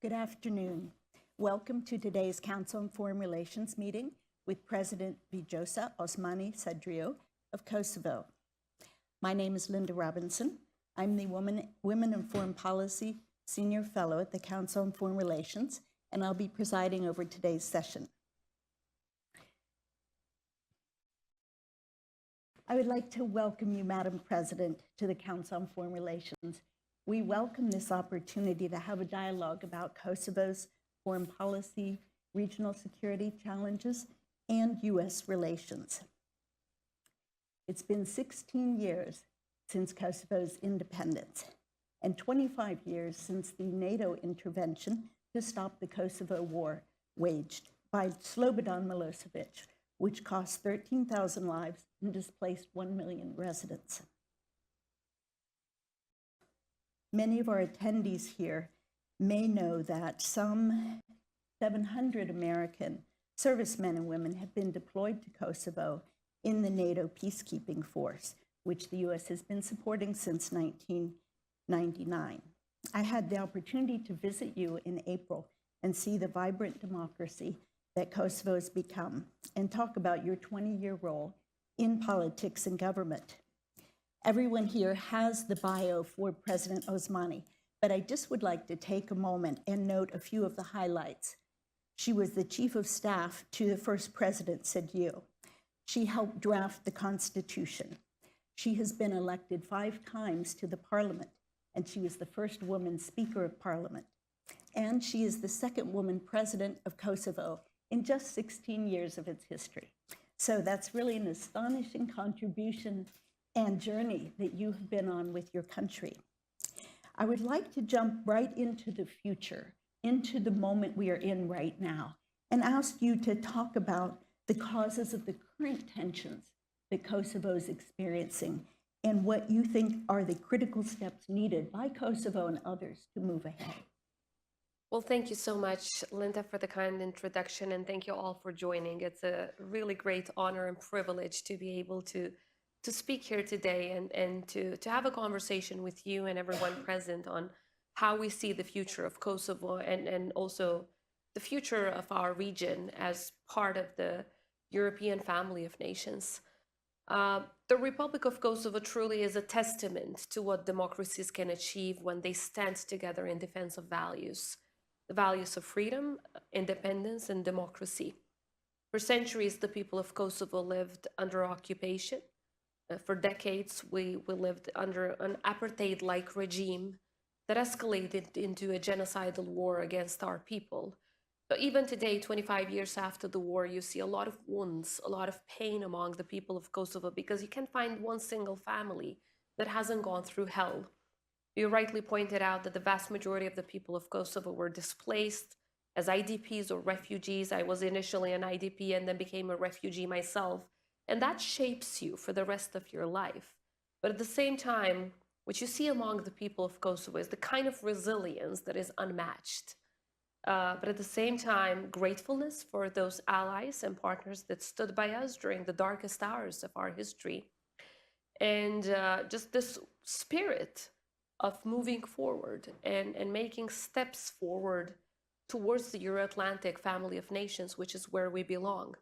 Good afternoon. Welcome to today's Council on Foreign Relations meeting with President Vjosa Osmani-Sadriou of Kosovo. My name is Linda Robinson. I'm the Women in Foreign Policy Senior Fellow at the Council on Foreign Relations, and I'll be presiding over today's session. I would like to welcome you, Madam President, to the Council on Foreign Relations. We welcome this opportunity to have a dialogue about Kosovo's foreign policy, regional security challenges, and U.S. relations. It's been 16 years since Kosovo's independence and 25 years since the NATO intervention to stop the Kosovo war waged by Slobodan Milosevic, which cost 13,000 lives and displaced 1 million residents. Many of our attendees here may know that some 700 American servicemen and women have been deployed to Kosovo in the NATO peacekeeping force, which the U.S. has been supporting since 1999. I had the opportunity to visit you in April and see the vibrant democracy that Kosovo has become and talk about your 20-year role in politics and government. Everyone here has the bio for President Osmani, but I just would like to take a moment and note a few of the highlights. She was the chief of staff to the first president, Sadriou. She helped draft the Constitution. She has been elected 5 times to the parliament, and she was the first woman Speaker of Parliament. And she is the second woman president of Kosovo in just 16 years of its history. So that's really an astonishing contribution and journey that you have been on with your country. I would like to jump right into the future, into the moment we are in right now, and ask you to talk about the causes of the current tensions that Kosovo is experiencing and what you think are the critical steps needed by Kosovo and others to move ahead. Well, thank you so much, Linda, for the kind introduction, and thank you all for joining. It's a really great honor and privilege to be able to speak here today and to have a conversation with you and everyone present on how we see the future of Kosovo and also the future of our region as part of the European family of nations. The Republic of Kosovo truly is a testament to what democracies can achieve when they stand together in defense of values, the values of freedom, independence, and democracy. For centuries, the people of Kosovo lived under occupation. For decades, we lived under an apartheid-like regime that escalated into a genocidal war against our people. But even today, 25 years after the war, you see a lot of wounds, a lot of pain among the people of Kosovo because you can't find one single family that hasn't gone through hell. You rightly pointed out that the vast majority of the people of Kosovo were displaced as IDPs or refugees. I was initially an IDP and then became a refugee myself. And that shapes you for the rest of your life. But at the same time, what you see among the people of Kosovo is the kind of resilience that is unmatched. But at the same time, gratefulness for those allies and partners that stood by us during the darkest hours of our history. And just this spirit of moving forward and making steps forward towards the Euro-Atlantic family of nations, which is where we belong.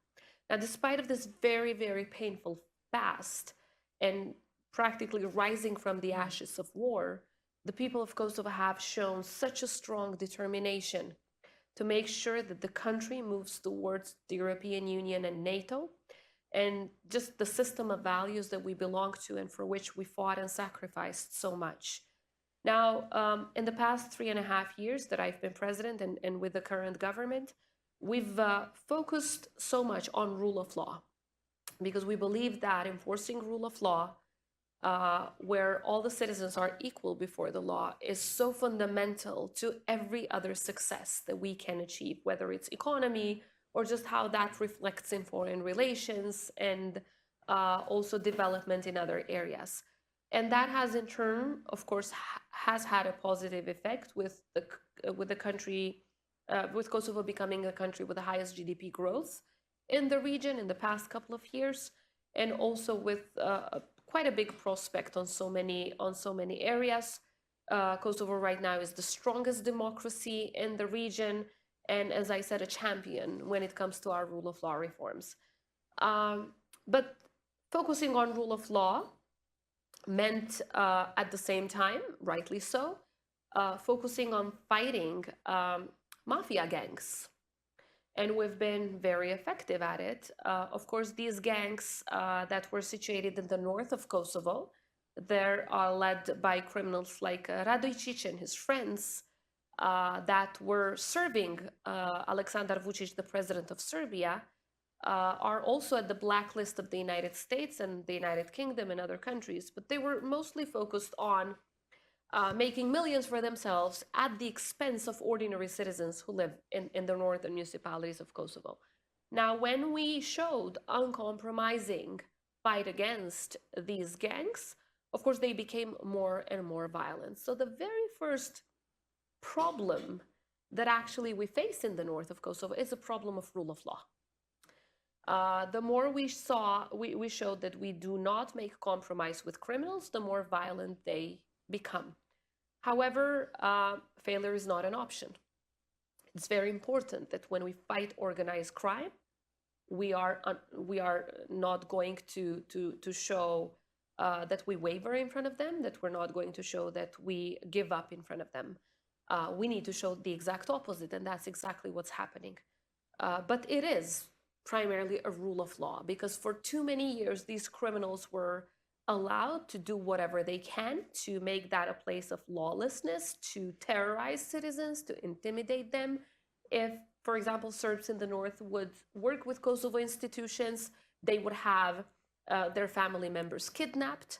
Now, despite of this very, very painful past and practically rising from the ashes of war, the people of Kosovo have shown such a strong determination to make sure that the country moves towards the European Union and NATO and just the system of values that we belong to and for which we fought and sacrificed so much. Now, in the past 3.5 years that I've been president and with the current government, we've focused so much on rule of law because we believe that enforcing rule of law, where all the citizens are equal before the law, is so fundamental to every other success that we can achieve, whether it's economy or just how that reflects in foreign relations and also development in other areas. And that has in turn, of course, has had a positive effect with the country, with Kosovo becoming a country with the highest GDP growth in the region in the past couple of years, and also with quite a big prospect on so many areas. Kosovo right now is the strongest democracy in the region, and as I said, a champion when it comes to our rule of law reforms. But focusing on rule of law meant at the same time, rightly so, focusing on fighting mafia gangs. And we've been very effective at it. Of course, these gangs that were situated in the north of Kosovo, they're led by criminals like Radojcic and his friends that were serving Aleksandar Vučić, the president of Serbia, are also at the blacklist of the United States and the United Kingdom and other countries, but they were mostly focused on making millions for themselves at the expense of ordinary citizens who live in the northern municipalities of Kosovo. Now, when we showed uncompromising fight against these gangs, of course, they became more and more violent. So the very first problem that actually we face in the north of Kosovo is a problem of rule of law. The more we showed that we do not make compromise with criminals, the more violent they become. However, failure is not an option. It's very important that when we fight organized crime, we are not going to show that we waver in front of them, that we're not going to show that we give up in front of them. We need to show the exact opposite, and that's exactly what's happening. But it is primarily a rule of law, because for too many years, these criminals were allowed to do whatever they can to make that a place of lawlessness, to terrorize citizens, to intimidate them. If, for example, Serbs in the north would work with Kosovo institutions, they would have their family members kidnapped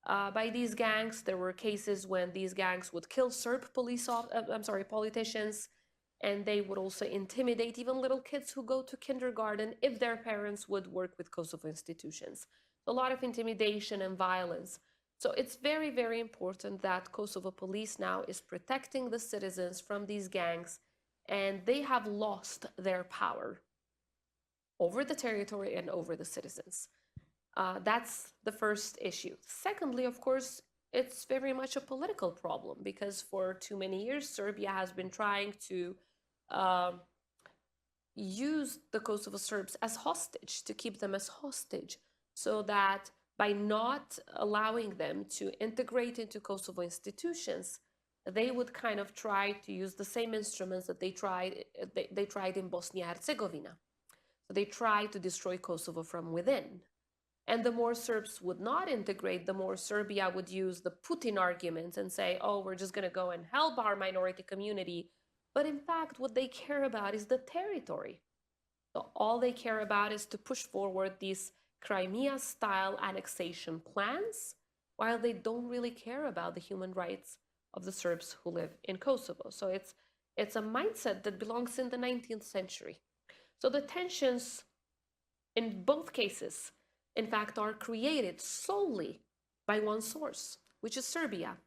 by these gangs. There were cases when these gangs would kill Serb politicians, and they would also intimidate even little kids who go to kindergarten if their parents would work with Kosovo institutions. A lot of intimidation and violence. So it's very, very important that Kosovo police now is protecting the citizens from these gangs, and they have lost their power over the territory and over the citizens. That's the first issue. Secondly, of course, it's very much a political problem, because for too many years, Serbia has been trying to use the Kosovo Serbs as hostage, to keep them as hostage, so that by not allowing them to integrate into Kosovo institutions, they would kind of try to use the same instruments that they tried in Bosnia and Herzegovina. So they tried to destroy Kosovo from within. And the more Serbs would not integrate, the more Serbia would use the Putin argument and say, oh, we're just going to go and help our minority community. But in fact, what they care about is the territory. So all they care about is to push forward these Crimea-style annexation plans, while they don't really care about the human rights of the Serbs who live in Kosovo. So it's a mindset that belongs in the 19th century. So the tensions in both cases, in fact, are created solely by one source, which is Serbia.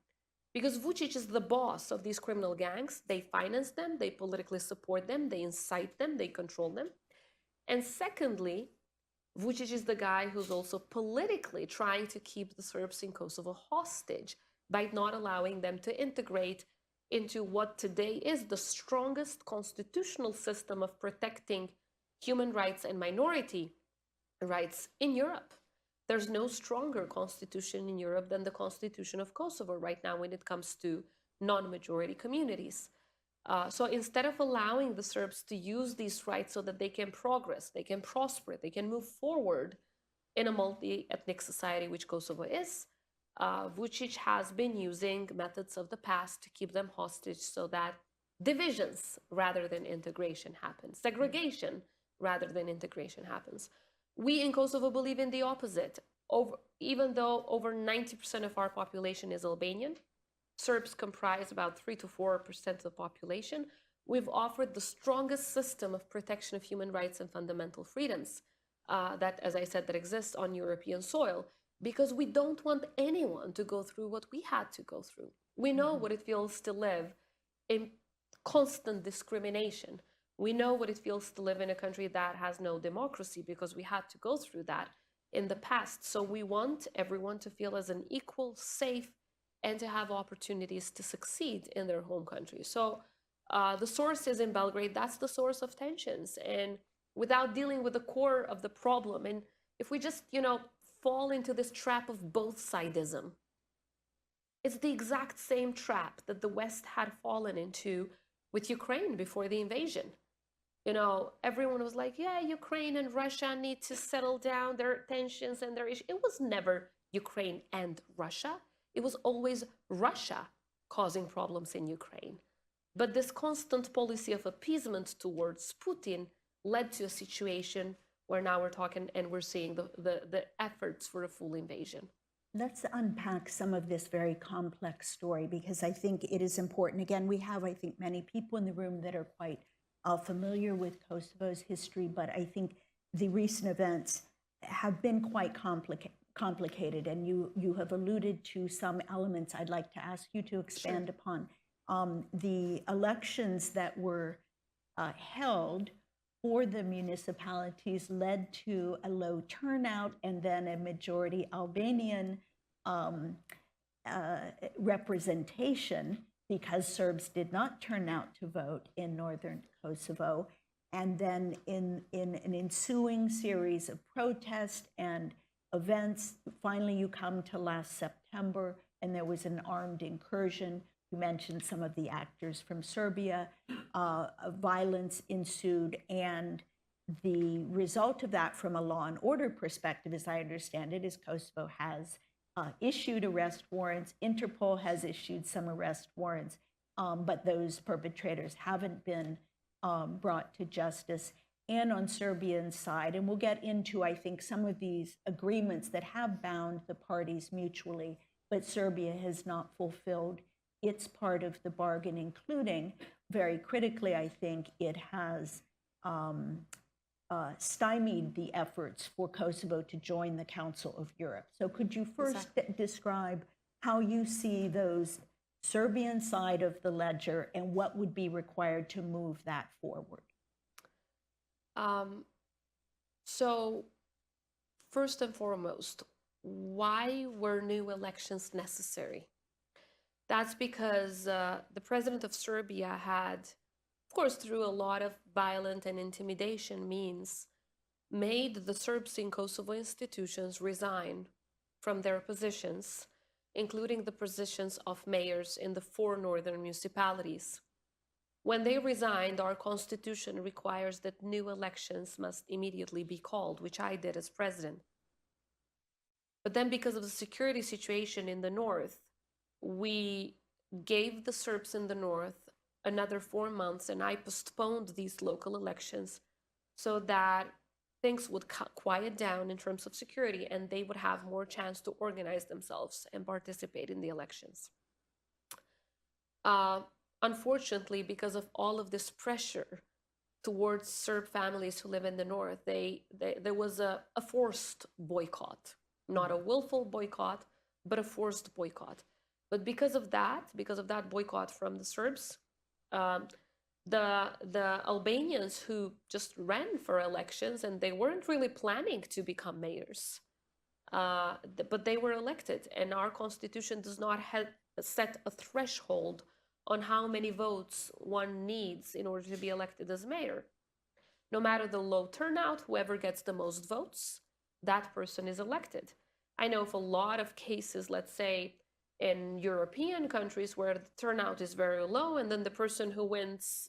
Because Vučić is the boss of these criminal gangs. They finance them, they politically support them, they incite them, they control them. And secondly, Vučić is the guy who's also politically trying to keep the Serbs in Kosovo hostage by not allowing them to integrate into what today is the strongest constitutional system of protecting human rights and minority rights in Europe. There's no stronger constitution in Europe than the Constitution of Kosovo right now when it comes to non-majority communities. So instead of allowing the Serbs to use these rights so that they can progress, they can prosper, they can move forward in a multi-ethnic society, which Kosovo is, Vučić has been using methods of the past to keep them hostage so that divisions rather than integration happens, segregation rather than integration happens. We in Kosovo believe in the opposite. Even though over 90% of our population is Albanian, Serbs comprise about 3 to 4% of the population. We've offered the strongest system of protection of human rights and fundamental freedoms that, as I said, that exists on European soil, because we don't want anyone to go through what we had to go through. We know what it feels to live in constant discrimination. We know what it feels to live in a country that has no democracy, because we had to go through that in the past. So we want everyone to feel as an equal, safe, and to have opportunities to succeed in their home country. So the source is in Belgrade. That's the source of tensions. And without dealing with the core of the problem, and if we just, fall into this trap of both sidism, it's the exact same trap that the West had fallen into with Ukraine before the invasion. Everyone was like, yeah, Ukraine and Russia need to settle down their tensions and their issues. It was never Ukraine and Russia. It was always Russia causing problems in Ukraine. But this constant policy of appeasement towards Putin led to a situation where now we're talking and we're seeing the efforts for a full invasion. Let's unpack some of this very complex story, because I think it is important. Again, we have, I think, many people in the room that are quite familiar with Kosovo's history, but I think the recent events have been quite complicated, and you have alluded to some elements I'd like to ask you to expand upon. The elections that were held for the municipalities led to a low turnout and then a majority Albanian representation, because Serbs did not turn out to vote in northern Kosovo. And then in an ensuing series of protests and events, finally you come to last September, and there was an armed incursion. You mentioned some of the actors from Serbia. Violence ensued, and the result of that from a law and order perspective, as I understand it, is Kosovo has issued arrest warrants. Interpol has issued some arrest warrants, but those perpetrators haven't been brought to justice. And on Serbian side, and we'll get into, I think, some of these agreements that have bound the parties mutually, but Serbia has not fulfilled its part of the bargain, including, very critically, I think, it has stymied the efforts for Kosovo to join the Council of Europe. So could you first describe how you see those Serbian side of the ledger and what would be required to move that forward? So first and foremost, why were new elections necessary? That's because the president of Serbia had, of course, through a lot of violent and intimidation means, made the Serbs in Kosovo institutions resign from their positions, including the positions of mayors in the 4 northern municipalities. When they resigned, our constitution requires that new elections must immediately be called, which I did as president. But then because of the security situation in the north, we gave the Serbs in the north another 4 months, and I postponed these local elections so that things would quiet down in terms of security and they would have more chance to organize themselves and participate in the elections. Unfortunately, because of all of this pressure towards Serb families who live in the north, there was a forced boycott, not a willful boycott, but a forced boycott. But because of that boycott from the Serbs, the Albanians who just ran for elections, and they weren't really planning to become mayors, but they were elected, and our constitution does not set a threshold on how many votes one needs in order to be elected as mayor. No matter the low turnout, whoever gets the most votes, that person is elected. I know of a lot of cases, let's say, in European countries where the turnout is very low, and then the person who wins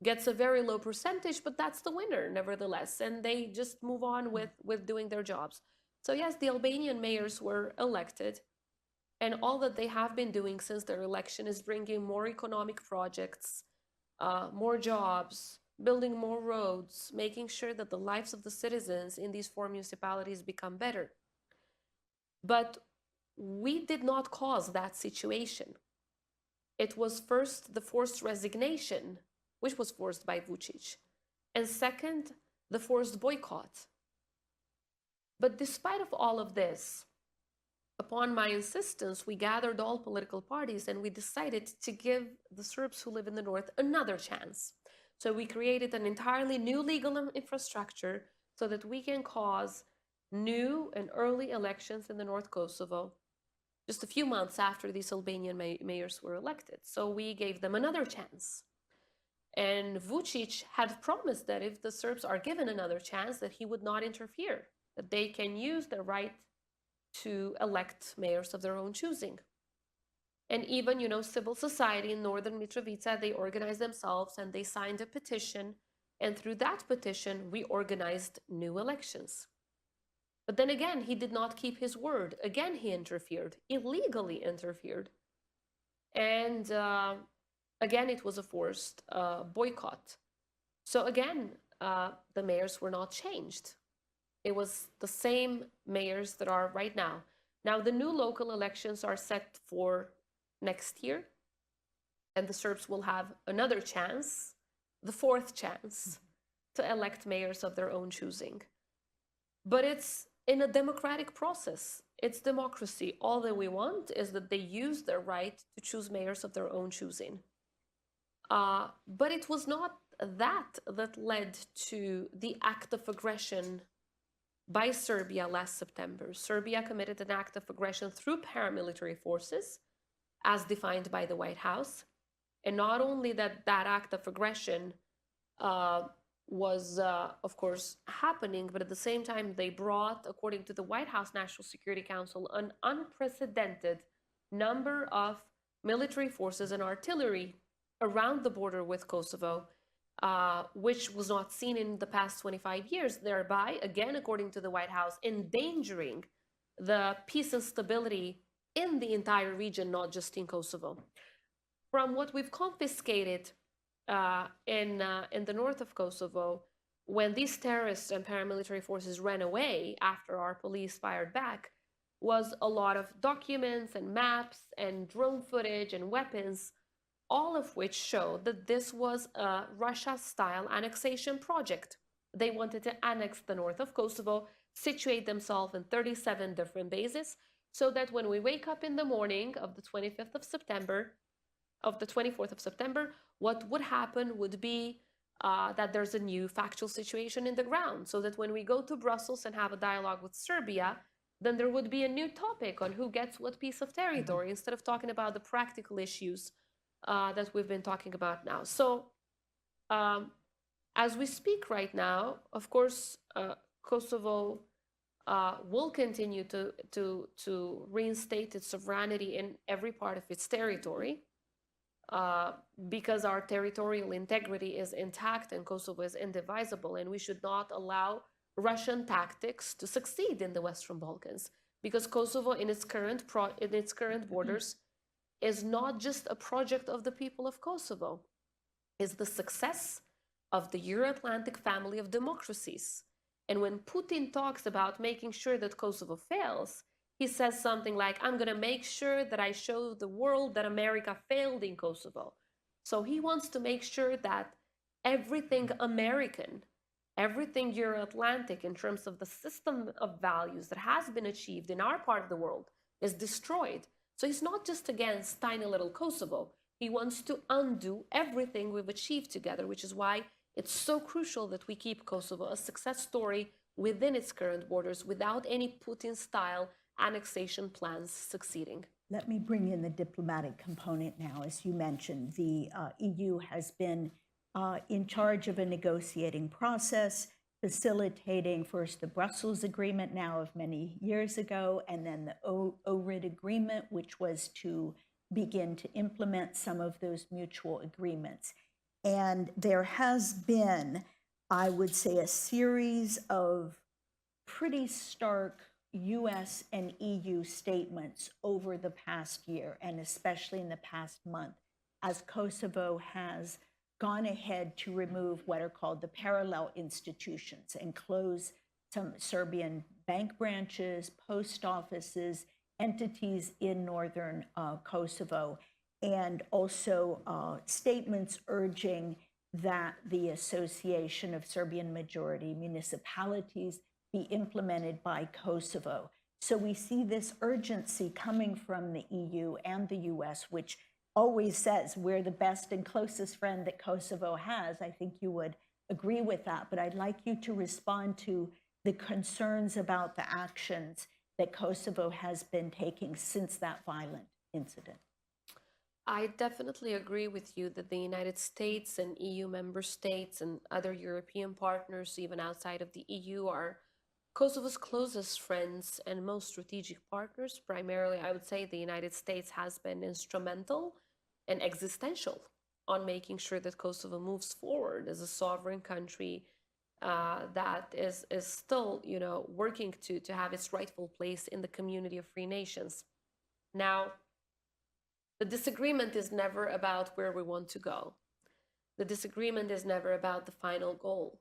gets a very low percentage, but that's the winner nevertheless, and they just move on with doing their jobs. So yes, the Albanian mayors were elected, and all that they have been doing since their election is bringing more economic projects, more jobs, building more roads, making sure that the lives of the citizens in these 4 municipalities become better. But we did not cause that situation. It was first the forced resignation, which was forced by Vučić, and second, the forced boycott. But despite of all of this, upon my insistence, we gathered all political parties and we decided to give the Serbs who live in the north another chance. So we created an entirely new legal infrastructure so that we can cause new and early elections in the North Kosovo, just a few months after these Albanian mayors were elected. So we gave them another chance. And Vučić had promised that if the Serbs are given another chance, that he would not interfere, that they can use their right to elect mayors of their own choosing. And even, civil society in northern Mitrovica, they organized themselves and they signed a petition. And through that petition, we organized new elections. But then again, he did not keep his word. Again, he interfered, illegally interfered. And again, it was a forced boycott. So again, the mayors were not changed. It was the same mayors that are right now. Now, the new local elections are set for next year, and the Serbs will have another chance, the fourth chance, to elect mayors of their own choosing. But it's in a democratic process. It's democracy. All that we want is that they use their right to choose mayors of their own choosing. But it was not that led to the act of aggression by Serbia last September. Serbia committed an act of aggression through paramilitary forces, as defined by the White House. And not only that act of aggression was, of course, happening, but at the same time, they brought, according to the White House National Security Council, an unprecedented number of military forces and artillery around the border with Kosovo, which was not seen in the past 25 years, thereby, again, according to the White House, endangering the peace and stability in the entire region, not just in Kosovo. From what we've confiscated in the north of Kosovo, when these terrorists and paramilitary forces ran away after our police fired back, was a lot of documents and maps and drone footage and weapons, all of which show that this was a Russia-style annexation project. They wanted to annex the north of Kosovo, situate themselves in 37 different bases, so that when we wake up in the morning of the 24th of September, what would happen would be that there's a new factual situation in the ground, so that when we go to Brussels and have a dialogue with Serbia, then there would be a new topic on who gets what piece of territory, instead of talking about the practical issues that we've been talking about now. So as we speak right now, of course, Kosovo will continue to reinstate its sovereignty in every part of its territory, because our territorial integrity is intact and Kosovo is indivisible, and we should not allow Russian tactics to succeed in the Western Balkans, because Kosovo in its current borders is not just a project of the people of Kosovo, it's the success of the Euro-Atlantic family of democracies. And when Putin talks about making sure that Kosovo fails, he says something like, I'm going to make sure that I show the world that America failed in Kosovo. So he wants to make sure that everything American, everything Euro-Atlantic in terms of the system of values that has been achieved in our part of the world is destroyed. So he's not just against tiny little Kosovo. He wants to undo everything we've achieved together, which is why it's so crucial that we keep Kosovo a success story within its current borders without any Putin-style annexation plans succeeding. Let me bring in the diplomatic component now. As you mentioned, the EU has been in charge of a negotiating process, facilitating first the Brussels Agreement now of many years ago, and then the ORID Agreement, which was to begin to implement some of those mutual agreements. And there has been, I would say, a series of pretty stark US and EU statements over the past year, and especially in the past month, as Kosovo has gone ahead to remove what are called the parallel institutions and close some Serbian bank branches, post offices, entities in northern Kosovo, and also statements urging that the Association of Serbian Majority Municipalities be implemented by Kosovo. So we see this urgency coming from the EU and the US, which always says we're the best and closest friend that Kosovo has. I think you would agree with that, but I'd like you to respond to the concerns about the actions that Kosovo has been taking since that violent incident? I definitely agree with you that the United States and EU member states and other European partners, even outside of the EU, are Kosovo's closest friends and most strategic partners. Primarily, I would say the United States has been instrumental and existential on making sure that Kosovo moves forward as a sovereign country that is still, working to have its rightful place in the community of free nations. Now, the disagreement is never about where we want to go. The disagreement is never about the final goal.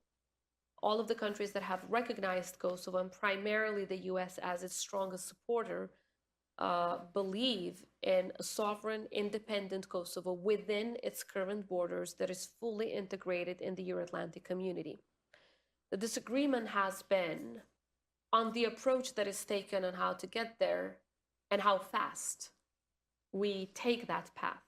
All of the countries that have recognized Kosovo, and primarily the US as its strongest supporter, believe in a sovereign, independent Kosovo within its current borders that is fully integrated in the Euro-Atlantic community. The disagreement has been on the approach that is taken on how to get there and how fast we take that path.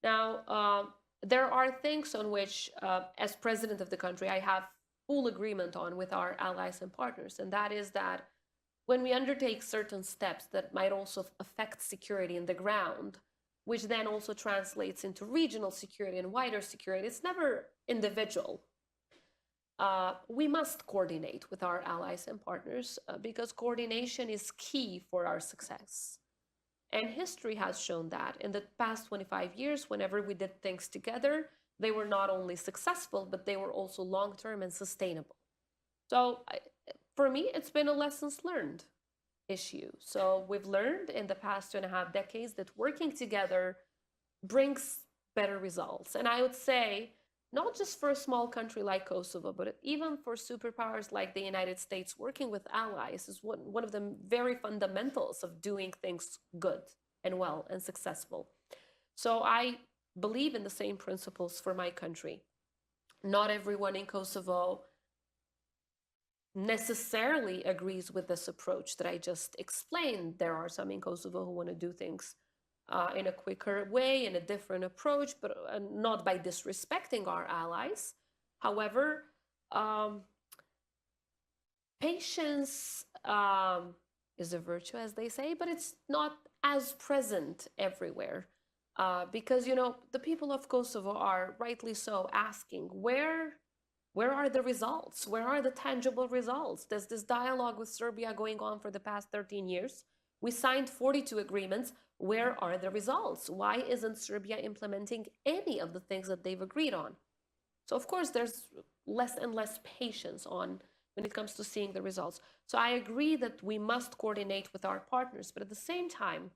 Now, there are things on which, as president of the country, I have full agreement on with our allies and partners, and that is that when we undertake certain steps that might also affect security in the ground, which then also translates into regional security and wider security, it's never individual. We must coordinate with our allies and partners because coordination is key for our success. And history has shown that in the past 25 years, whenever we did things together, they were not only successful, but they were also long-term and sustainable. So for me, it's been a lessons learned issue. So we've learned in the past 2.5 decades that working together brings better results. And I would say, not just for a small country like Kosovo, but even for superpowers like the United States, working with allies is one of the very fundamentals of doing things good and well and successful. So I believe in the same principles for my country. Not everyone in Kosovo necessarily agrees with this approach that I just explained. There are some in Kosovo who want to do things in a quicker way, in a different approach, but not by disrespecting our allies. However, patience is a virtue, as they say, but it's not as present everywhere. Because, the people of Kosovo are rightly so asking, where are the results? Where are the tangible results? There's this dialogue with Serbia going on for the past 13 years. We signed 42 agreements. Where are the results? Why isn't Serbia implementing any of the things that they've agreed on? So of course, there's less and less patience when it comes to seeing the results. So I agree that we must coordinate with our partners, but at the same time,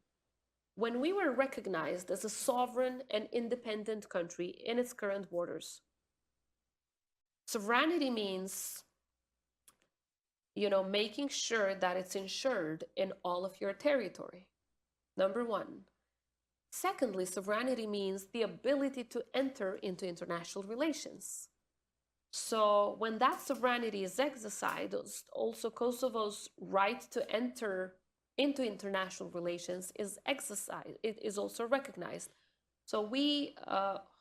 when we were recognized as a sovereign and independent country in its current borders, sovereignty means, making sure that it's ensured in all of your territory. Number one. Secondly, sovereignty means the ability to enter into international relations. So when that sovereignty is exercised, also Kosovo's right to enter into international relations is exercised. It is also recognized. So we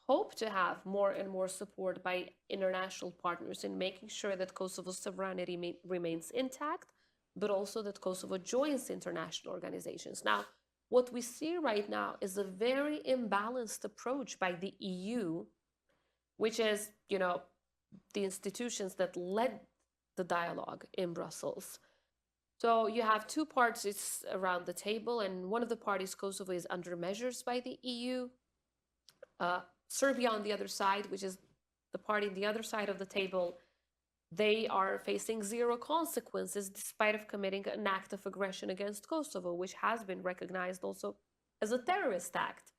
hope to have more and more support by international partners in making sure that Kosovo's sovereignty remains intact, but also that Kosovo joins international organizations. Now, what we see right now is a very imbalanced approach by the EU, which is, the institutions that led the dialogue in Brussels. So you have two parties around the table, and one of the parties, Kosovo, is under measures by the EU. Serbia on the other side, which is the party on the other side of the table, they are facing zero consequences despite of committing an act of aggression against Kosovo, which has been recognized also as a terrorist act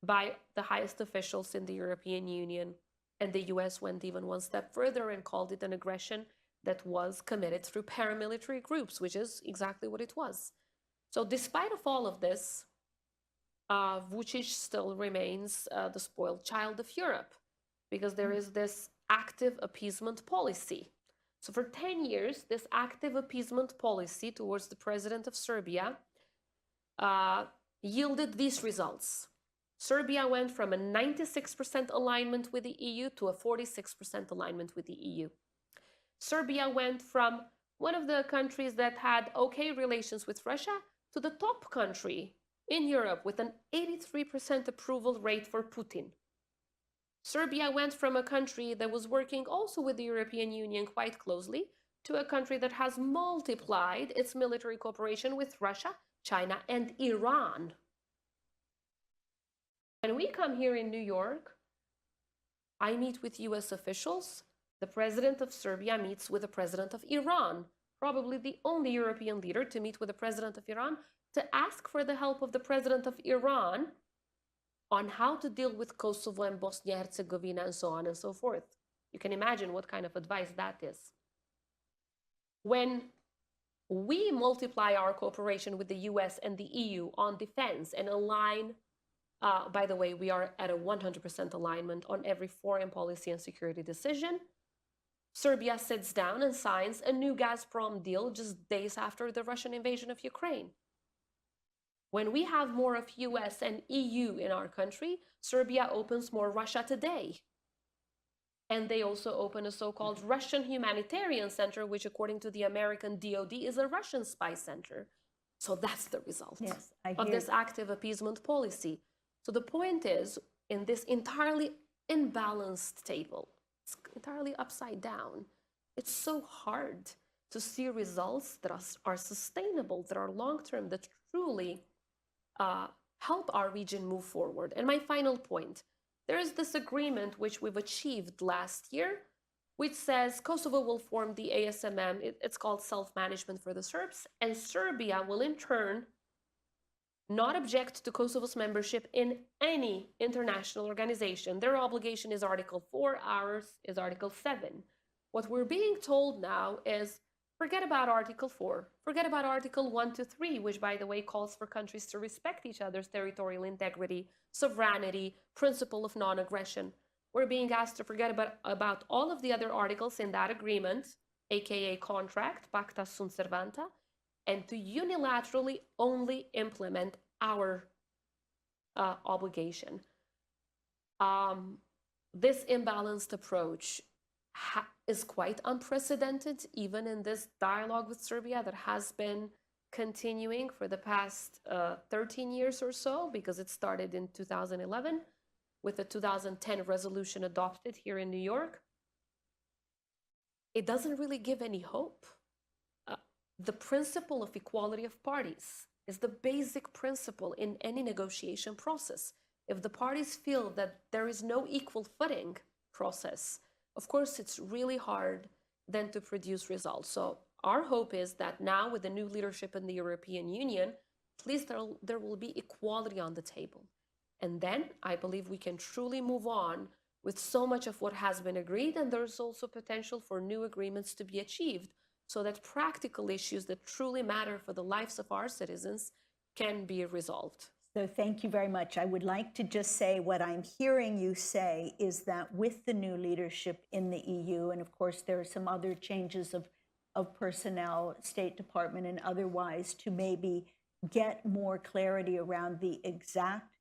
by the highest officials in the European Union. And the US went even one step further and called it an aggression that was committed through paramilitary groups, which is exactly what it was. So despite of all of this, Vučić still remains the spoiled child of Europe, because there is this active appeasement policy. So for 10 years, this active appeasement policy towards the president of Serbia yielded these results. Serbia went from a 96% alignment with the EU to a 46% alignment with the EU. Serbia went from one of the countries that had okay relations with Russia, to the top country in Europe with an 83% approval rate for Putin. Serbia went from a country that was working also with the European Union quite closely to a country that has multiplied its military cooperation with Russia, China, and Iran. When we come here in New York, I meet with US officials. The president of Serbia meets with the president of Iran, probably the only European leader to meet with the president of Iran, to ask for the help of the president of Iran on how to deal with Kosovo and Bosnia and Herzegovina and so on and so forth. You can imagine what kind of advice that is. When we multiply our cooperation with the US and the EU on defense and align, by the way, we are at a 100% alignment on every foreign policy and security decision, Serbia sits down and signs a new Gazprom deal just days after the Russian invasion of Ukraine. When we have more of US and EU in our country, Serbia opens more Russia Today. And they also open a so-called Russian Humanitarian Center, which according to the American DoD is a Russian spy center. So that's the result of this active appeasement policy. So the point is, in this entirely imbalanced table, it's entirely upside down, it's so hard to see results that are sustainable, that are long-term, that truly help our region move forward. And my final point, there is this agreement which we've achieved last year, which says Kosovo will form the ASMM, it's called self-management for the Serbs, and Serbia will in turn not object to Kosovo's membership in any international organization. Their obligation is Article 4, ours is Article 7. What we're being told now is forget about Article 4, forget about Article 1 to 3, which, by the way, calls for countries to respect each other's territorial integrity, sovereignty, principle of non-aggression. We're being asked to forget about all of the other articles in that agreement, aka contract, Pacta sunt servanda, and to unilaterally only implement our obligation. This imbalanced approach is quite unprecedented, even in this dialogue with Serbia that has been continuing for the past 13 years or so, because it started in 2011 with the 2010 resolution adopted here in New York. It doesn't really give any hope. The principle of equality of parties is the basic principle in any negotiation process. If the parties feel that there is no equal footing process, of course, it's really hard then to produce results. So our hope is that now with the new leadership in the European Union, at least there will be equality on the table. And then I believe we can truly move on with so much of what has been agreed, and there's also potential for new agreements to be achieved so that practical issues that truly matter for the lives of our citizens can be resolved. So thank you very much. I would like to just say what I'm hearing you say is that with the new leadership in the EU, and of course there are some other changes of personnel, State Department and otherwise, to maybe get more clarity around the exact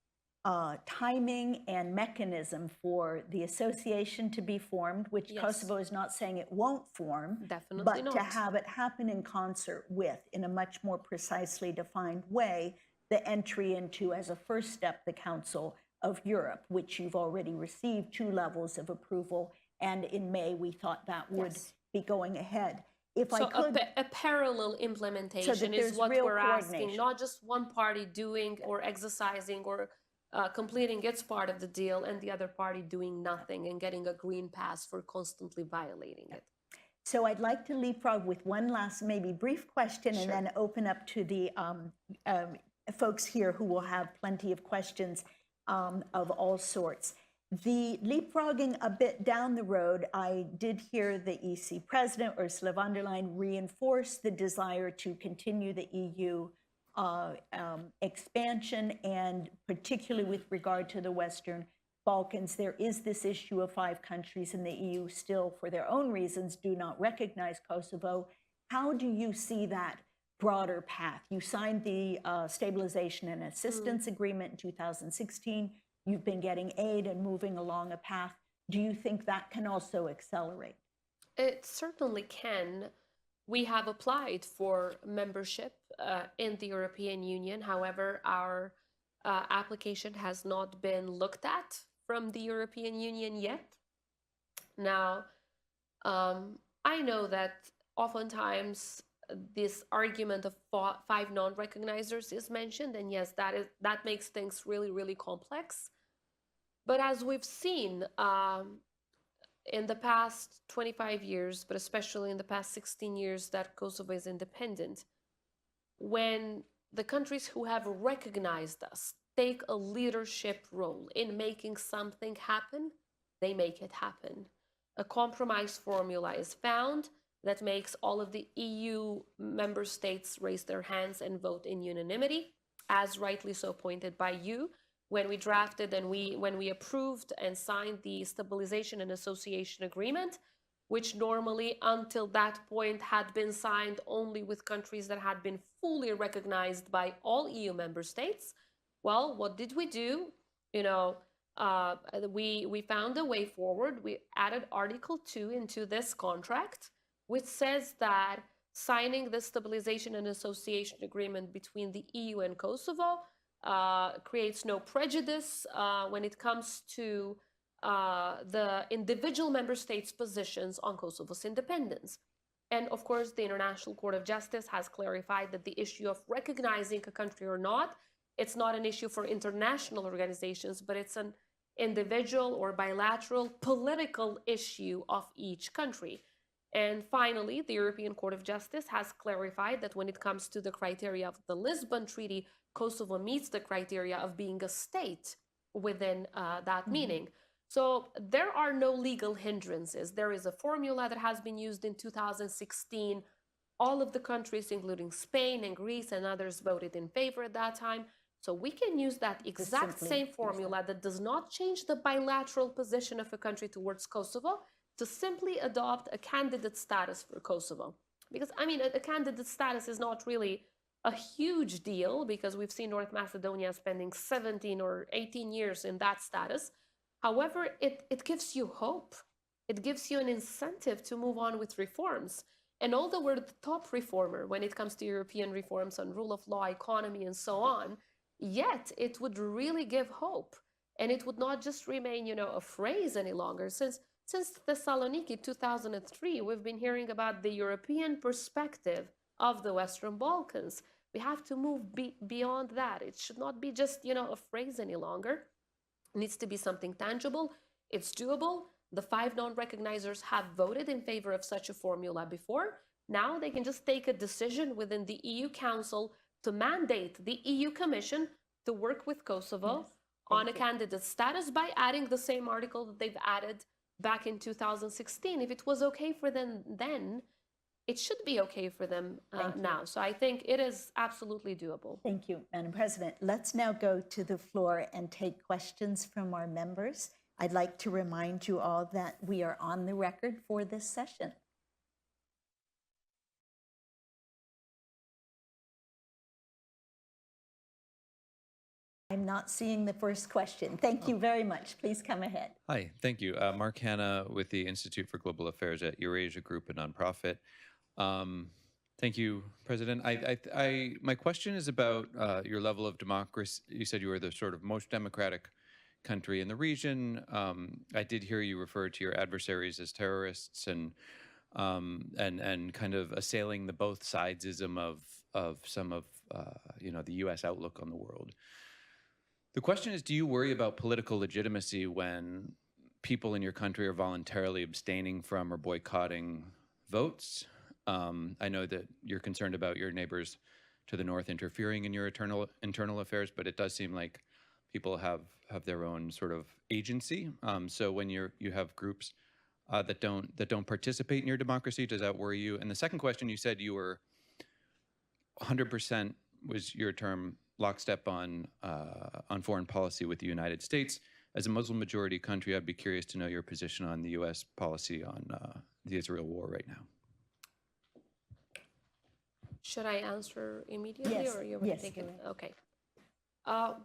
timing and mechanism for the association to be formed, which Yes. Kosovo is not saying it won't form, Definitely but not. to have it happen in concert with, in a much more precisely defined way, the entry into, as a first step, the Council of Europe, which you've already received 2 levels of approval, and in May we thought that would Yes. be going ahead. If So I could, a parallel implementation is there's what real we're asking, coordination. not just one party doing or exercising or completing its part of the deal and the other party doing nothing and getting a green pass for constantly violating it. So I'd like to leapfrog with one last, maybe brief question, and Sure. then open up to the folks here who will have plenty of questions of all sorts. The leapfrogging a bit down the road, I did hear the EC president, Ursula von der Leyen, reinforce the desire to continue the EU expansion, and particularly with regard to the Western Balkans, there is this issue of 5 countries in the EU still, for their own reasons, do not recognize Kosovo. How do you see that broader path? You signed the Stabilization and Assistance Agreement in 2016. You've been getting aid and moving along a path. Do you think that can also accelerate? It certainly can. we have applied for membership in the European Union. However, our application has not been looked at from the European Union yet. Now, I know that oftentimes this argument of five non-recognizers is mentioned, and yes, that makes things really, really complex. But as we've seen in the past 25 years, but especially in the past 16 years that Kosovo is independent, when the countries who have recognized us take a leadership role in making something happen, they make it happen. A compromise formula is found that makes all of the EU member states raise their hands and vote in unanimity, as rightly so pointed by you, when we drafted and when we approved and signed the Stabilization and Association Agreement, which normally until that point had been signed only with countries that had been fully recognized by all EU member states. Well, what did we do? You know, we found a way forward. We added Article 2 into this contract, which says that signing the Stabilization and Association Agreement between the EU and Kosovo creates no prejudice when it comes to the individual member states' positions on Kosovo's independence. And of course, the International Court of Justice has clarified that the issue of recognizing a country or not, it's not an issue for international organizations, but it's an individual or bilateral political issue of each country. And finally, the European Court of Justice has clarified that when it comes to the criteria of the Lisbon Treaty, Kosovo meets the criteria of being a state within that meaning. So there are no legal hindrances. There is a formula that has been used in 2016. All of the countries, including Spain and Greece and others, voted in favor at that time. So we can use that exact same formula that does not change the bilateral position of a country towards Kosovo to simply adopt a candidate status for Kosovo. Because, I mean, a candidate status is not really a huge deal because we've seen North Macedonia spending 17 or 18 years in that status. However, it gives you hope. It gives you an incentive to move on with reforms. And although we're the top reformer when it comes to European reforms on rule of law, economy, and so on, yet it would really give hope. And it would not just remain, you know, a phrase any longer. Since Thessaloniki 2003, we've been hearing about the European perspective of the Western Balkans. We have to move beyond that. It should not be just, you know, a phrase any longer. It needs to be something tangible. It's doable. The five non-recognizers have voted in favor of such a formula before. Now they can just take a decision within the EU Council to mandate the EU Commission to work with Kosovo on a candidate status by adding the same article that they've added back in 2016. If it was okay for them then, it should be okay for them now. So I think it is absolutely doable. Thank you, Madam President. Let's now go to the floor and take questions from our members. I'd like to remind you all that we are on the record for this session. I'm not seeing the first question. Thank you very much. Please come ahead. Hi, thank you. Mark Hanna with the Institute for Global Affairs at Eurasia Group, a nonprofit. Thank you, President. My question is about your level of democracy. You said you were the sort of most democratic country in the region. I did hear you refer to your adversaries as terrorists and kind of assailing the both sidesism of some of you know, the U.S. outlook on the world. The question is, do you worry about political legitimacy when people in your country are voluntarily abstaining from or boycotting votes? I know that you're concerned about your neighbors to the north interfering in your internal affairs, but it does seem like people have their own sort of agency. So when you have groups that don't participate in your democracy, does that worry you? And the second question, you said you were 100% was your term lockstep on foreign policy with the United States. As a Muslim majority country, I'd be curious to know your position on the U.S. policy on the Israel war right now. Should I answer immediately? Yes, Or you want yes, to take go it? ahead. Okay.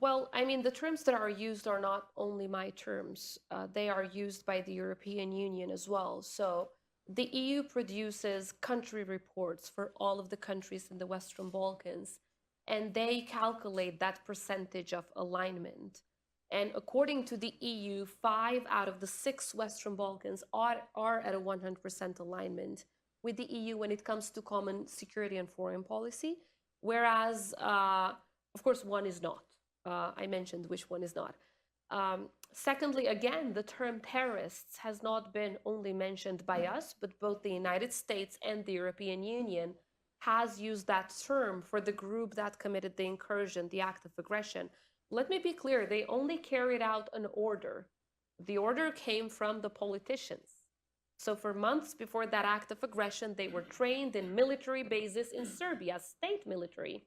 Well, I mean, the terms that are used are not only my terms. They are used by the European Union as well. So the EU produces country reports for all of the countries in the Western Balkans, and they calculate that percentage of alignment. And according to the EU, 5 out of the 6 Western Balkans are at a 100% alignment with the EU when it comes to common security and foreign policy, whereas, of course, one is not. I mentioned which one is not. Secondly, again, the term terrorists has not been only mentioned by us, but both the United States and the European Union has used that term for the group that committed the incursion, the act of aggression. Let me be clear, they only carried out an order. The order came from the politicians. So for months before that act of aggression, they were trained in military bases in Serbia, state military.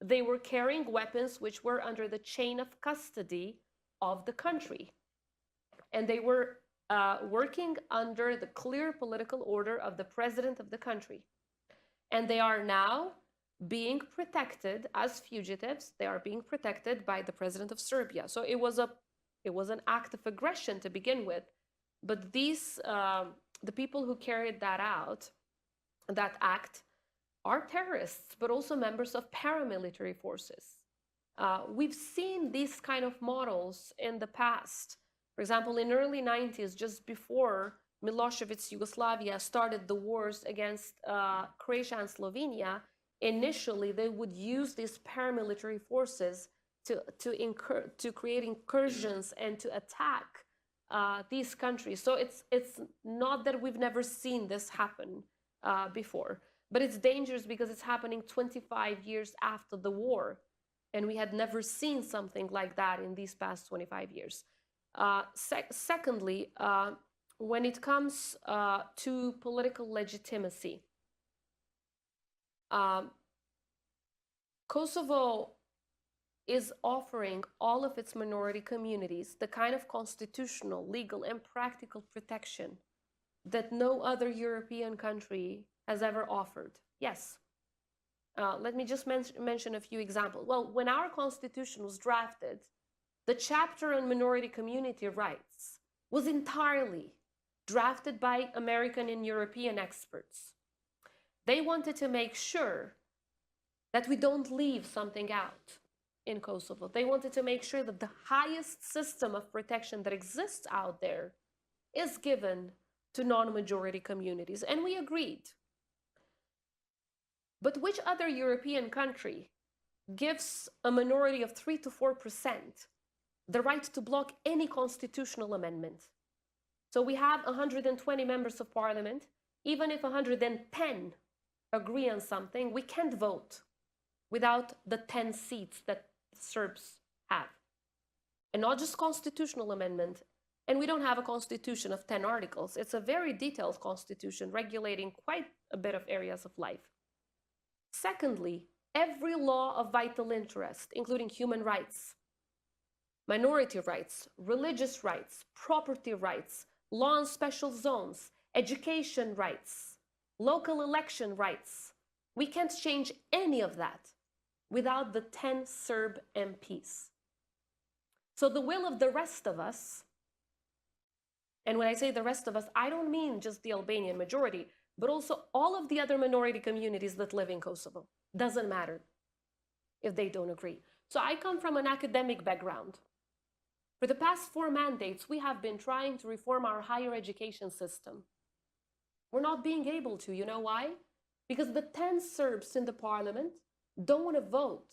They were carrying weapons which were under the chain of custody of the country. And they were working under the clear political order of the president of the country. And they are now being protected as fugitives. They are being protected by the president of Serbia. So it was an act of aggression to begin with. But these, the people who carried that out, that act, are terrorists, but also members of paramilitary forces. We've seen these kind of models in the past. For example, in early 90s, just before Milosevic's Yugoslavia started the wars against Croatia and Slovenia, initially they would use these paramilitary forces to create incursions and to attack these countries. So it's not that we've never seen this happen before, but it's dangerous because it's happening 25 years after the war. And we had never seen something like that in these past 25 years. Secondly, when it comes to political legitimacy, Kosovo is offering all of its minority communities the kind of constitutional, legal, and practical protection that no other European country has ever offered. Yes. Let me just mention a few examples. Well, when our constitution was drafted, the chapter on minority community rights was entirely drafted by American and European experts. They wanted to make sure that we don't leave something out in Kosovo. They wanted to make sure that the highest system of protection that exists out there is given to non-majority communities, and we agreed. But which other European country gives a minority of 3 to 4% the right to block any constitutional amendment? So we have 120 members of parliament. Even if 110 agree on something, we can't vote without the 10 seats that Serbs have. And not just constitutional amendment. And we don't have a constitution of 10 articles. It's a very detailed constitution regulating quite a bit of areas of life. Secondly, every law of vital interest, including human rights, minority rights, religious rights, property rights, law on special zones, education rights, local election rights, we can't change any of that without the 10 Serb MPs. So the will of the rest of us, and when I say the rest of us, I don't mean just the Albanian majority, but also all of the other minority communities that live in Kosovo. Doesn't matter if they don't agree. So I come from an academic background. For the past 4 mandates, we have been trying to reform our higher education system. We're not being able to. You know why? Because the 10 Serbs in the parliament don't want to vote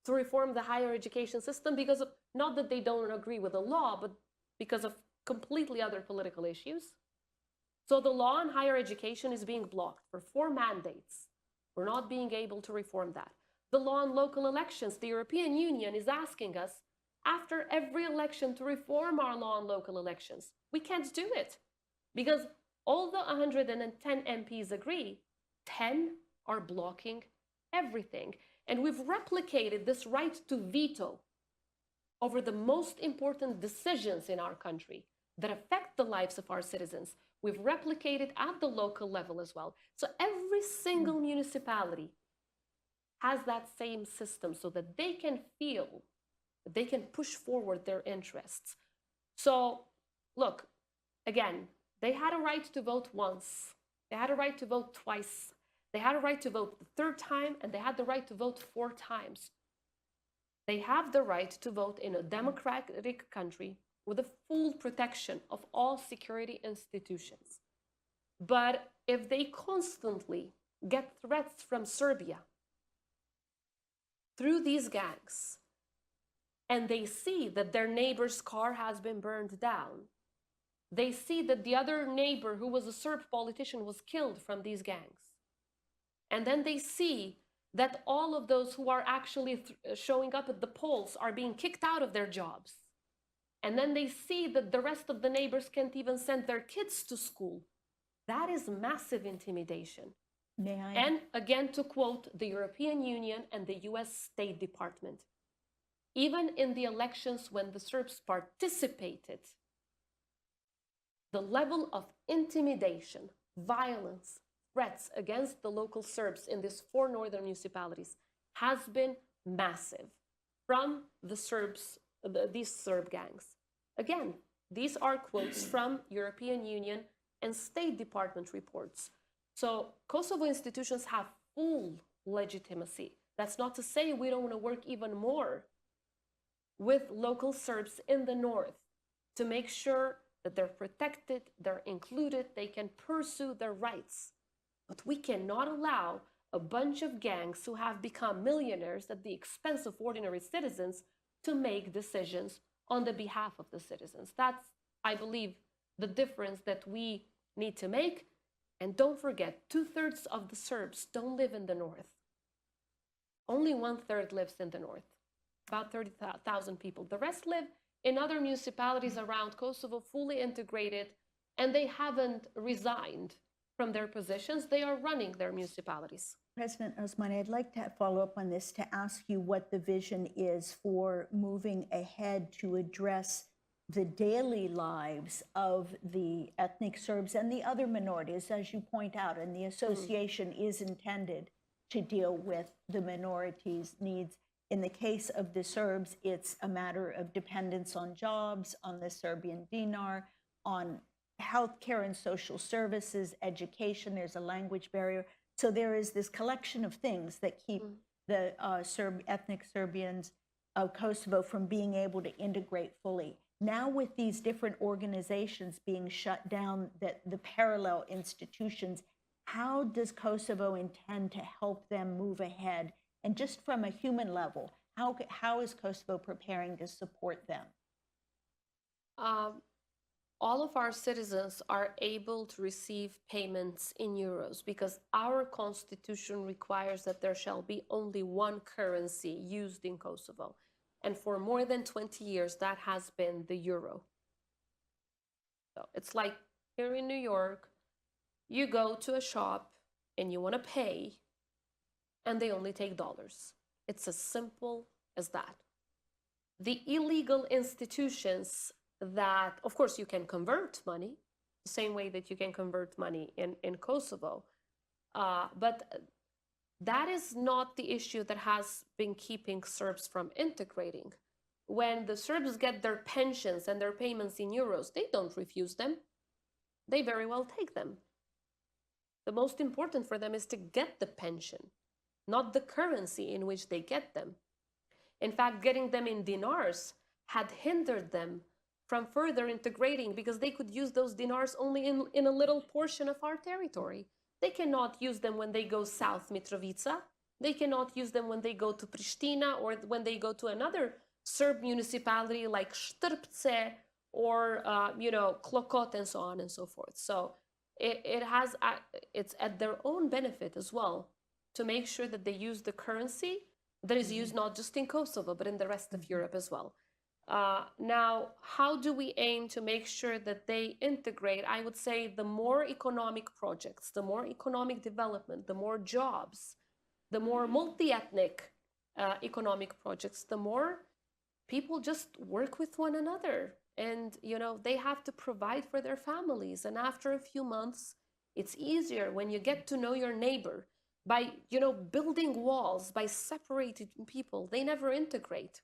to reform the higher education system because of, not that they don't agree with the law, but because of completely other political issues. So the law on higher education is being blocked for 4 mandates. We're not being able to reform that. The law on local elections, the European Union is asking us after every election to reform our law on local elections. We can't do it because all the 110 MPs agree, 10 are blocking everything. And we've replicated this right to veto over the most important decisions in our country that affect the lives of our citizens. We've replicated at the local level as well. So every single municipality has that same system so that they can feel that they can push forward their interests. So look, again, they had a right to vote once They had a right to vote twice. They had a right to vote the third time, and they had the right to vote 4 times. They have the right to vote in a democratic country with the full protection of all security institutions. But if they constantly get threats from Serbia through these gangs, and they see that their neighbor's car has been burned down, they see that the other neighbor who was a Serb politician was killed from these gangs, and then they see that all of those who are actually showing up at the polls are being kicked out of their jobs, and then they see that the rest of the neighbors can't even send their kids to school, that is massive intimidation. May I? And again, to quote the European Union and the US State Department, even in the elections when the Serbs participated, the level of intimidation, violence, threats against the local Serbs in these 4 northern municipalities has been massive from the Serbs, these Serb gangs. Again, these are quotes from European Union and State Department reports. So Kosovo institutions have full legitimacy. That's not to say we don't want to work even more with local Serbs in the north to make sure that they're protected, they're included, they can pursue their rights. But we cannot allow a bunch of gangs who have become millionaires at the expense of ordinary citizens to make decisions on the behalf of the citizens. That's, I believe, the difference that we need to make. And don't forget, 2/3 of the Serbs don't live in the north. Only 1/3 lives in the north, about 30,000 people. The rest live in other municipalities around Kosovo, fully integrated, and they haven't resigned from their positions. They are running their municipalities. President Osmani, I'd like to follow up on this to ask you what the vision is for moving ahead to address the daily lives of the ethnic Serbs and the other minorities, as you point out, and the association is intended to deal with the minorities' needs. In the case of the Serbs, it's a matter of dependence on jobs, on the Serbian dinar, on healthcare and social services, education. There's a language barrier. So there is this collection of things that keep the ethnic Serbians of Kosovo from being able to integrate fully. Now with these different organizations being shut down, the parallel institutions, how does Kosovo intend to help them move ahead? And just from a human level, how is Kosovo preparing to support them? All of our citizens are able to receive payments in euros because our constitution requires that there shall be only one currency used in Kosovo. And for more than 20 years, that has been the euro. So it's like here in New York, you go to a shop and you want to pay, and they only take dollars. It's as simple as that. The illegal institutions that, of course, you can convert money, the same way that you can convert money in Kosovo, but that is not the issue that has been keeping Serbs from integrating. When the Serbs get their pensions and their payments in euros, they don't refuse them. They very well take them. The most important for them is to get the pension, not the currency in which they get them. In fact, getting them in dinars had hindered them from further integrating because they could use those dinars only in a little portion of our territory. They cannot use them when they go south Mitrovica. They cannot use them when they go to Pristina or when they go to another Serb municipality like Štrpce or Klokot and so on and so forth. So it's at their own benefit as well to make sure that they use the currency that is used not just in Kosovo but in the rest of Europe as well. Now, how do we aim to make sure that they integrate? I would say the more economic projects, the more economic development, the more jobs, the more multi-ethnic economic projects, the more people just work with one another. And, they have to provide for their families. And after a few months, it's easier when you get to know your neighbor by, building walls, by separating people. They never integrate.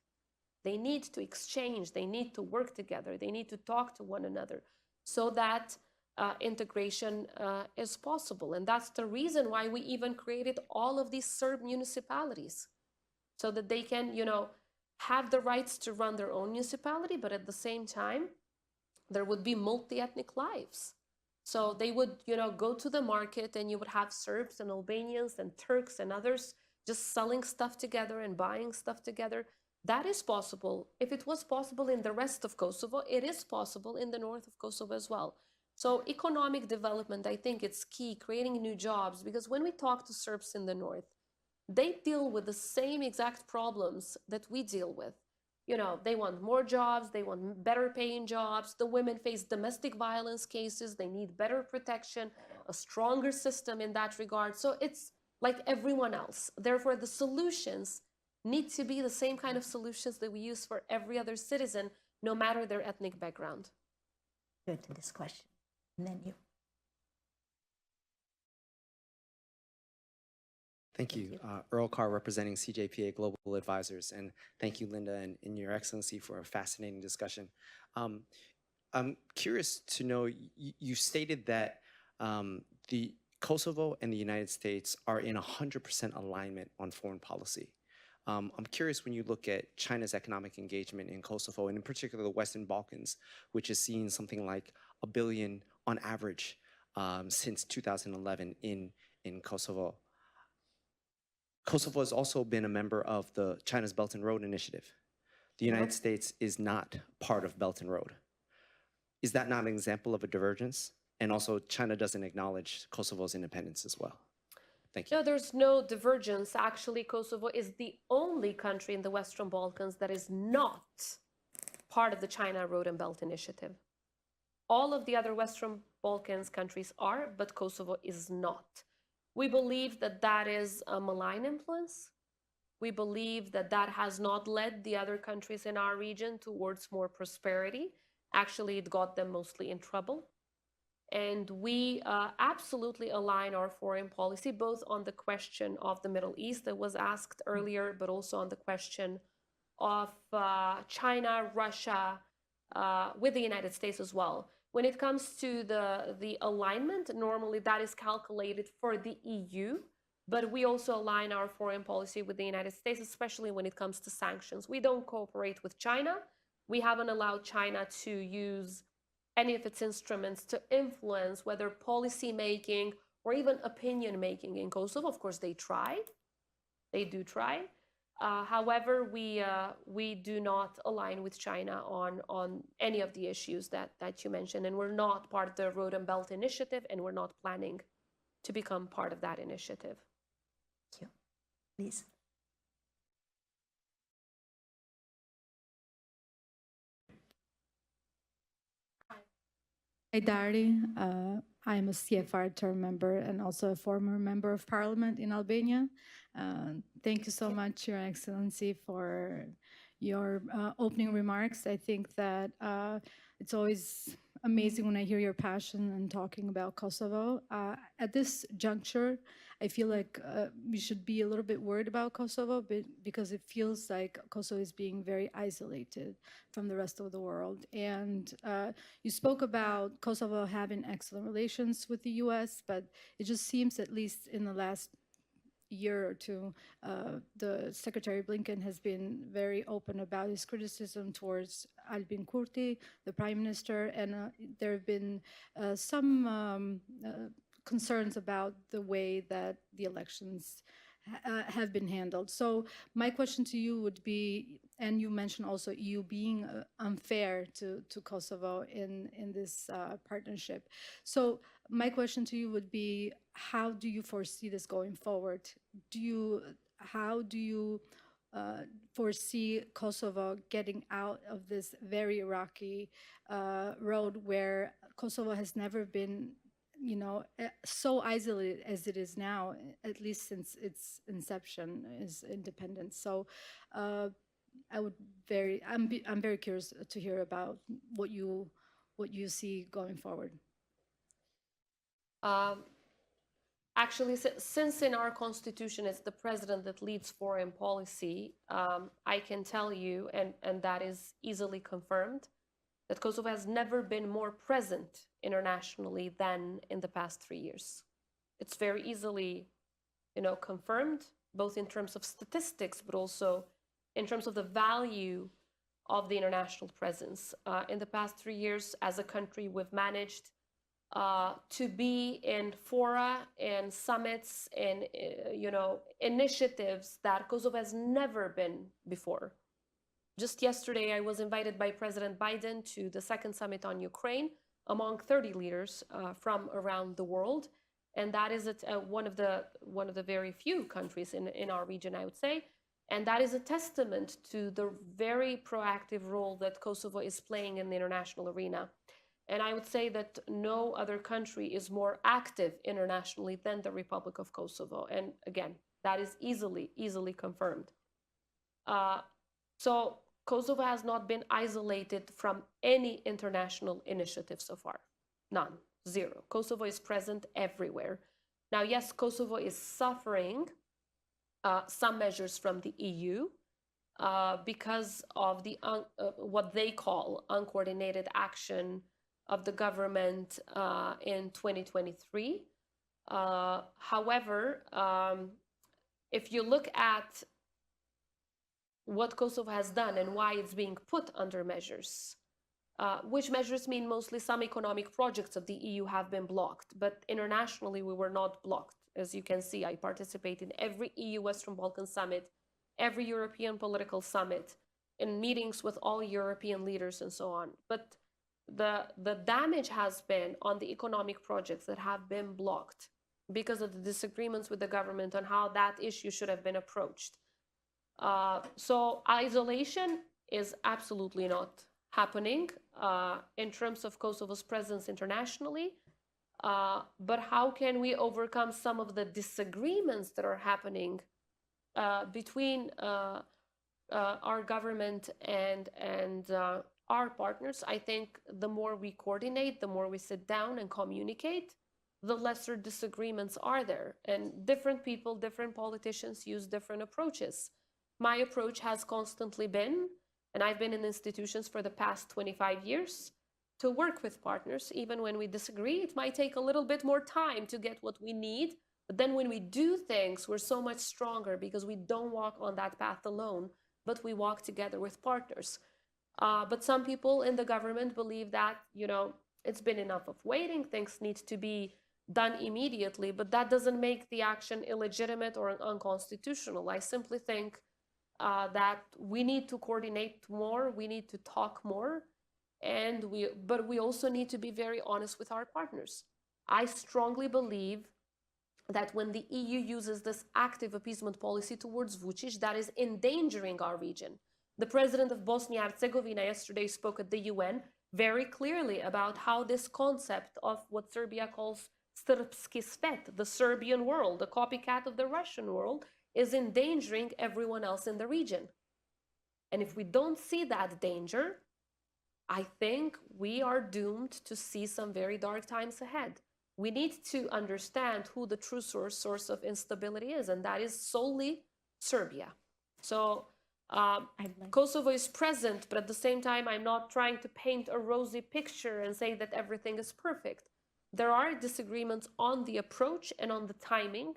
They need to exchange, they need to work together, they need to talk to one another so that integration is possible. And that's the reason why we even created all of these Serb municipalities, so that they can, have the rights to run their own municipality, but at the same time, there would be multi-ethnic lives. So they would, go to the market, and you would have Serbs and Albanians and Turks and others just selling stuff together and buying stuff together. That is possible. If it was possible in the rest of Kosovo, it is possible in the north of Kosovo as well. So economic development, I think it's key, creating new jobs, because when we talk to Serbs in the north, they deal with the same exact problems that we deal with. They want more jobs, they want better paying jobs. The women face domestic violence cases, they need better protection, a stronger system in that regard. So it's like everyone else. Therefore, the solutions need to be the same kind of solutions that we use for every other citizen, no matter their ethnic background. Go to this question, and then you. Thank you. Earl Carr, representing CJPA Global Advisors. And thank you, Linda, and Your Excellency, for a fascinating discussion. I'm curious to know, you stated that the Kosovo and the United States are in 100% alignment on foreign policy. I'm curious, when you look at China's economic engagement in Kosovo, and in particular the Western Balkans, which has seen something like $1 billion on average since 2011 in Kosovo. Kosovo has also been a member of the China's Belt and Road Initiative. The United States is not part of Belt and Road. Is that not an example of a divergence? And also, China doesn't acknowledge Kosovo's independence as well. Thank you. No, there's no divergence. Actually, Kosovo is the only country in the Western Balkans that is not part of the China Road and Belt Initiative. All of the other Western Balkans countries are, but Kosovo is not. We believe that that is a malign influence. We believe that that has not led the other countries in our region towards more prosperity. Actually, it got them mostly in trouble. And we absolutely align our foreign policy, both on the question of the Middle East that was asked earlier, but also on the question of China, Russia, with the United States as well. When it comes to the alignment, normally that is calculated for the EU, but we also align our foreign policy with the United States, especially when it comes to sanctions. We don't cooperate with China. We haven't allowed China to use any of its instruments to influence whether policy making or even opinion making in Kosovo. Of course, they try. They do try. However, we do not align with China on any of the issues that you mentioned, and we're not part of the Road and Belt Initiative, and we're not planning to become part of that initiative. Thank you. Please. Hi, Dari. I'm a CFR term member and also a former member of parliament in Albania. Thank you so much, Your Excellency, for your opening remarks. I think that it's always amazing when I hear your passion and talking about Kosovo. At this juncture, I feel like we should be a little bit worried about Kosovo because it feels like Kosovo is being very isolated from the rest of the world. And you spoke about Kosovo having excellent relations with the US, but it just seems, at least in the last year or two, the Secretary Blinken has been very open about his criticism towards Albin Kurti, the Prime Minister, and there have been some concerns about the way that the elections have been handled. So my question to you would be, and you mentioned also EU being unfair to Kosovo in this partnership. So my question to you would be, how do you foresee this going forward? How do you foresee Kosovo getting out of this very rocky road where Kosovo has never been, so isolated as it is now, at least since its inception, its independence? So I'm very curious to hear about what you see going forward. Actually, since in our constitution it's the president that leads foreign policy, I can tell you, and that is easily confirmed, that Kosovo has never been more present internationally than in the past 3 years. It's very easily, confirmed, both in terms of statistics, but also in terms of the value of the international presence. In the past 3 years, as a country, we've managed to be in fora and summits and initiatives that Kosovo has never been before. Just yesterday, I was invited by President Biden to the second summit on Ukraine among 30 leaders from around the world, and that is one of the very few countries in our region, I would say. And that is a testament to the very proactive role that Kosovo is playing in the international arena. And I would say that no other country is more active internationally than the Republic of Kosovo. And again, that is easily confirmed. So Kosovo has not been isolated from any international initiative so far. None, zero. Kosovo is present everywhere. Now, yes, Kosovo is suffering some measures from the EU because of the what they call uncoordinated action of the government in 2023. However, if you look at what Kosovo has done and why it's being put under measures, which measures mean mostly some economic projects of the EU have been blocked, but internationally we were not blocked. As you can see, I participate in every EU Western Balkan summit, every European political summit, in meetings with all European leaders and so on. But the damage has been on the economic projects that have been blocked because of the disagreements with the government on how that issue should have been approached. So isolation is absolutely not happening in terms of Kosovo's presence internationally. But how can we overcome some of the disagreements that are happening between our government and our partners? I think the more we coordinate, the more we sit down and communicate, the lesser disagreements are there. And different people, different politicians use different approaches. My approach has constantly been, and I've been in institutions for the past 25 years, to work with partners, even when we disagree. It might take a little bit more time to get what we need, but then when we do things, we're so much stronger because we don't walk on that path alone, but we walk together with partners. But some people in the government believe that, it's been enough of waiting, things need to be done immediately, but that doesn't make the action illegitimate or unconstitutional. I simply think that we need to coordinate more, we need to talk more, but we also need to be very honest with our partners. I strongly believe that when the EU uses this active appeasement policy towards Vučić, that is endangering our region. The president of Bosnia and Herzegovina yesterday spoke at the UN very clearly about how this concept of what Serbia calls Srpski svet, the Serbian world, a copycat of the Russian world, is endangering everyone else in the region. And if we don't see that danger, I think we are doomed to see some very dark times ahead. We need to understand who the true source of instability is, and that is solely Serbia. So Kosovo is present, but at the same time, I'm not trying to paint a rosy picture and say that everything is perfect. There are disagreements on the approach and on the timing,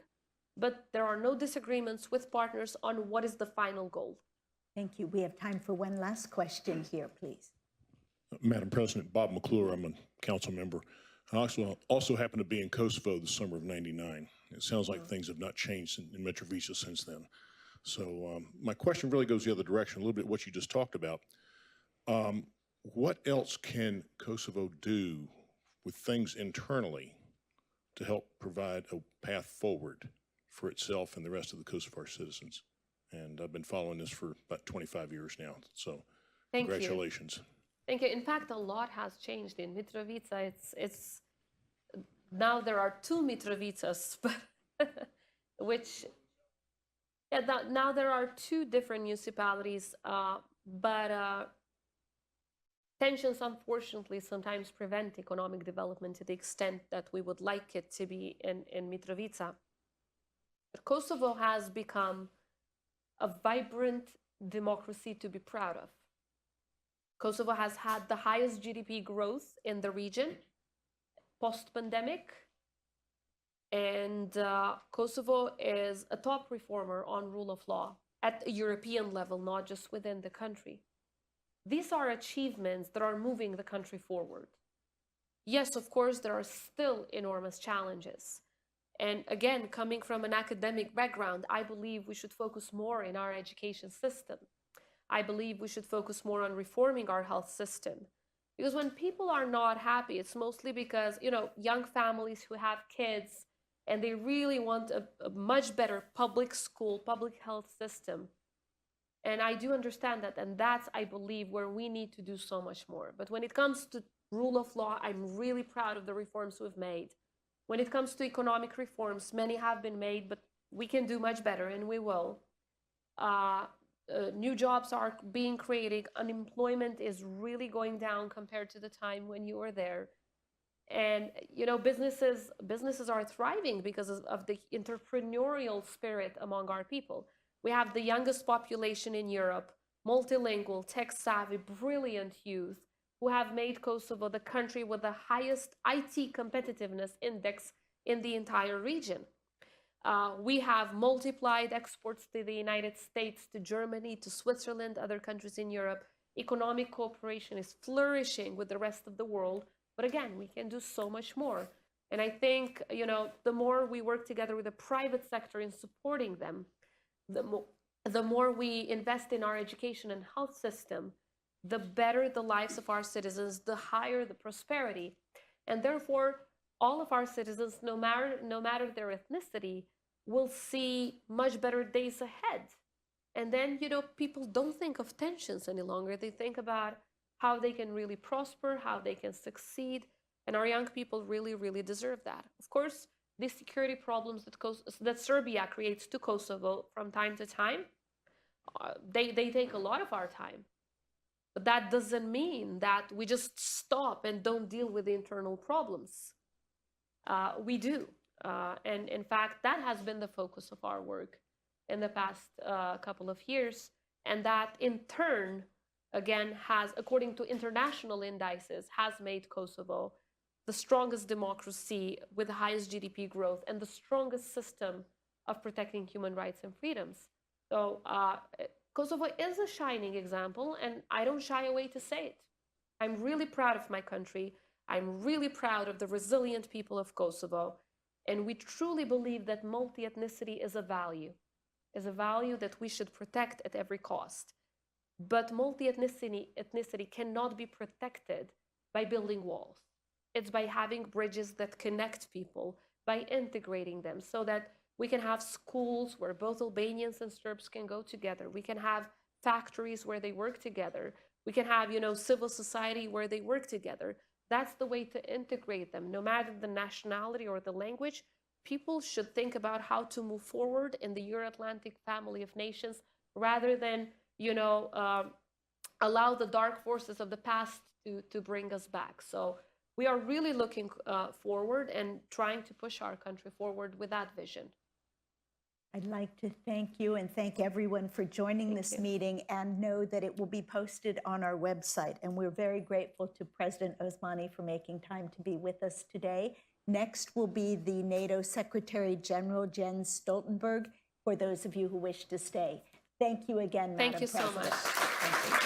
but there are no disagreements with partners on what is the final goal. Thank you. We have time for one last question here, please. Madam President, Bob McClure, I'm a council member. I also happen to be in Kosovo the summer of '99. It sounds like things have not changed in Mitrovica since then. So my question really goes the other direction, a little bit what you just talked about. What else can Kosovo do with things internally to help provide a path forward for itself and the rest of the Kosovar citizens? And I've been following this for about 25 years now, so congratulations. Thank you. In fact, a lot has changed in Mitrovica. It's now there are 2 Mitrovicas, now there are 2 different municipalities, but tensions unfortunately sometimes prevent economic development to the extent that we would like it to be in Mitrovica. But Kosovo has become a vibrant democracy to be proud of. Kosovo has had the highest GDP growth in the region post-pandemic. And Kosovo is a top reformer on rule of law at a European level, not just within the country. These are achievements that are moving the country forward. Yes, of course, there are still enormous challenges. And again, coming from an academic background, I believe we should focus more in our education system. I believe we should focus more on reforming our health system. Because when people are not happy, it's mostly because, young families who have kids and they really want a much better public school, public health system. And I do understand that. And that's, I believe, where we need to do so much more. But when it comes to rule of law, I'm really proud of the reforms we've made. When it comes to economic reforms, many have been made, but we can do much better, and we will. New jobs are being created. Unemployment is really going down compared to the time when you were there. And, businesses are thriving because of the entrepreneurial spirit among our people. We have the youngest population in Europe, multilingual, tech-savvy, brilliant youth who have made Kosovo the country with the highest IT competitiveness index in the entire region. We have multiplied exports to the United States, to Germany, to Switzerland, other countries in Europe. Economic cooperation is flourishing with the rest of the world. But again, we can do so much more. And I think, the more we work together with the private sector in supporting them, the more we invest in our education and health system, the better the lives of our citizens, the higher the prosperity. And therefore, all of our citizens, no matter their ethnicity, will see much better days ahead. And then, people don't think of tensions any longer. They think about how they can really prosper, how they can succeed. And our young people really, really deserve that. Of course, the security problems that Serbia creates to Kosovo from time to time, they take a lot of our time. But that doesn't mean that we just stop and don't deal with the internal problems. We do. And in fact, that has been the focus of our work in the past couple of years. And that in turn, again, has, according to international indices, has made Kosovo the strongest democracy with the highest GDP growth and the strongest system of protecting human rights and freedoms. So Kosovo is a shining example, and I don't shy away to say it. I'm really proud of my country. I'm really proud of the resilient people of Kosovo. And we truly believe that multi-ethnicity is a value that we should protect at every cost. But multi-ethnicity cannot be protected by building walls. It's by having bridges that connect people, by integrating them so that we can have schools where both Albanians and Serbs can go together. We can have factories where they work together. We can have, civil society where they work together. That's the way to integrate them. No matter the nationality or the language, people should think about how to move forward in the Euro-Atlantic family of nations rather than, allow the dark forces of the past to bring us back. So we are really looking forward and trying to push our country forward with that vision. I'd like to thank you and thank everyone for joining this meeting, and know that it will be posted on our website. And we're very grateful to President Osmani for making time to be with us today. Next will be the NATO Secretary General Jens Stoltenberg, for those of you who wish to stay. Thank you again, Madam Thank you so President. much. Thank you.